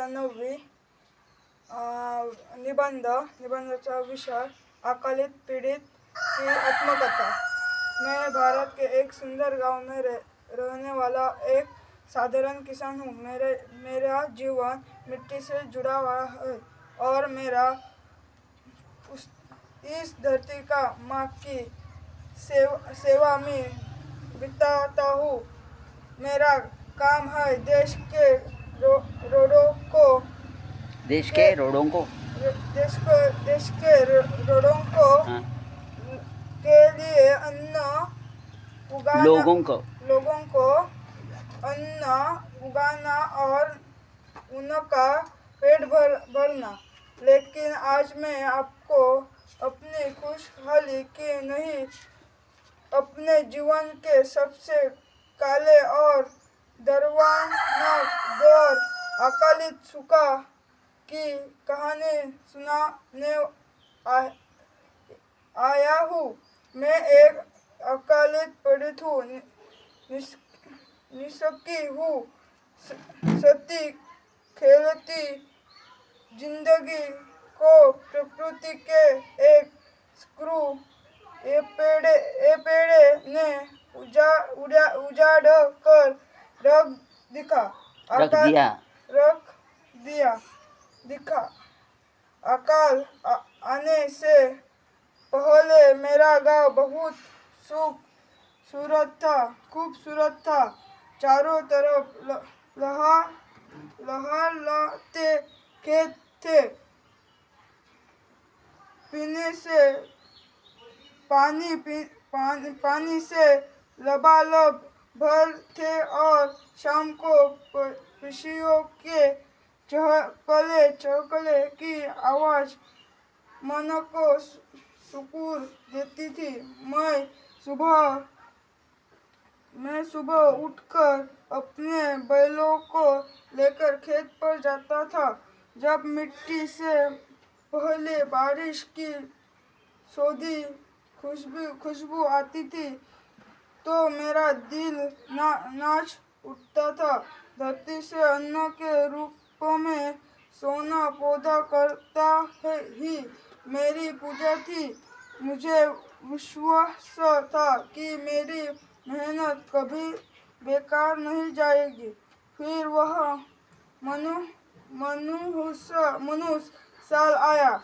95 निबंधाचा विषय अकालित पीड़ित की आत्मकथा। मैं भारत के एक सुंदर गांव में रहने वाला एक साधारण किसान हूँ। मेरा जीवन मिट्टी से जुड़ा हुआ है और मेरा इस धरती का माँ की सेवा में बिताता हूँ। मेरा काम है रोडों को देश के रोडों को देश के रोडों को हाँ, के लिए उगाना लोगों को अन्न उगाना और उनका पेट भरना। लेकिन आज मैं आपको अपनी खुशहाली की नहीं, अपने जीवन के सबसे काले और दर्दनाक दौर अकालित सूखा की कहानी सुनाने आया हूँ। मैं एक अकालित पीड़ित हूँ, निस्सकी हूँ। सती खेलती जिंदगी को प्रकृति के एक स्क्रू ये पेड़े ने उजाड़ कर रख दिखा। अकाल आने से पहले मेरा गांव बहुत खूबसूरत था। चारों तरफ लहलहाते खेत थे। पीने से पानी से लबालब भर थे और शाम को पक्षियों के चहकले की आवाज मन को सुकून देती थी। मैं सुबह उठकर अपने बैलों को लेकर खेत पर जाता था। जब मिट्टी से पहले बारिश की सौंधी खुशबू आती थी तो मेरा दिल नाच उठता था। धरती से अन्न के रूप में सोना पैदा करता ही मेरी पूजा थी। मुझे विश्वास था कि मेरी मेहनत कभी बेकार नहीं जाएगी। फिर वह मनुष्य साल आया।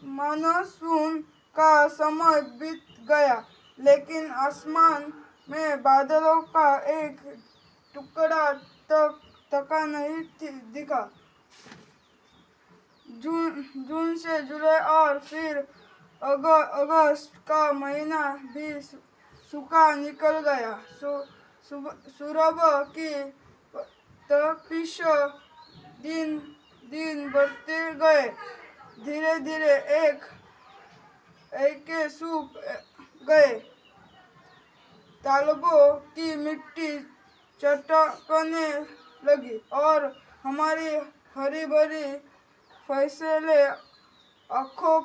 मानसून का समय बीत गया, लेकिन आसमान में बादलों का एक टुकड़ा तक नहीं दिखा। जून से जुलाई और फिर अगस्त का महीना भी सूखा निकल गया। सूरज की तपिश दिन बढ़ते गए। धीरे धीरे एक सूख गए। तालाबों की मिट्टी चटकने लगी और हमारी हरी भरी फसलें आँखों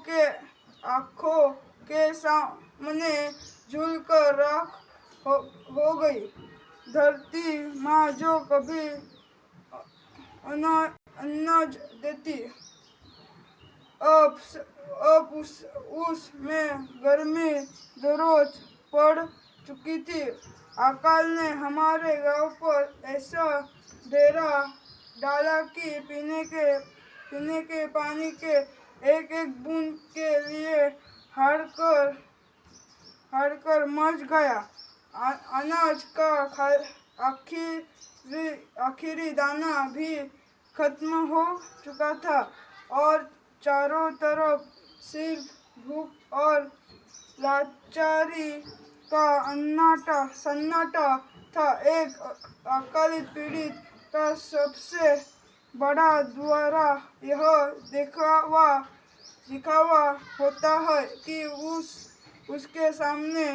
के सामने झूलकर राख हो गई। धरती माँ जो कभी अन्न देती, अब उसमें गर्मी दरोज पड़ चुकी थी। अकाल ने हमारे गांव पर ऐसा डेरा डाला कि पीने के पानी के एक बूंद के लिए हारकर मच गया। अनाज का आखिरी दाना भी खत्म हो चुका था और चारों तरफ सिर्फ भूख और लाचारी का सन्नाटा था। एक अकालित पीड़ित का सबसे बड़ा द्वारा यह दिखावा होता है कि उसके सामने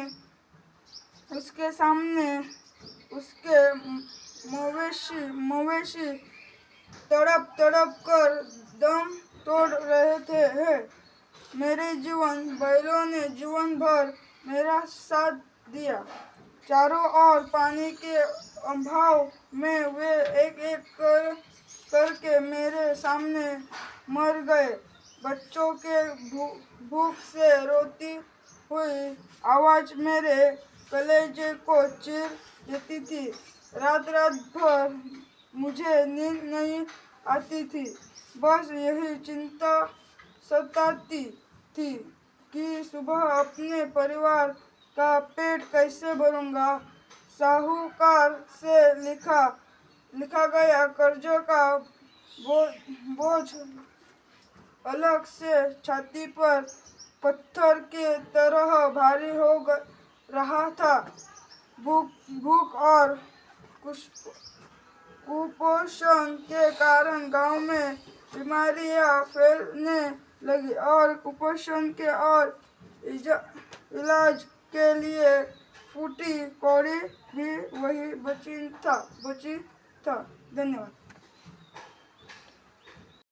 उसके मवेशी तड़प कर दम तोड़ रहे हैं। मेरे बैलों ने जीवन भर मेरा साथ दिया। चारों ओर पानी के अभाव में वे एक एक करके मेरे सामने मर गए। बच्चों के भूख से रोती हुई आवाज मेरे कलेजे को चीर देती थी। रात रात भर मुझे नींद नहीं आती थी। बस यही चिंता सताती थी कि सुबह अपने परिवार का पेट कैसे भरूंगा। साहूकार से लिखा गया कर्जों का बोझ अलग से छाती पर पत्थर के तरह भारी हो रहा था। भूख और कुपोषण के कारण गांव में बीमारियां फैलने लगी और कुपोषण के और इलाज के लिए फूटी कौड़ी भी वही बची था। धन्यवाद।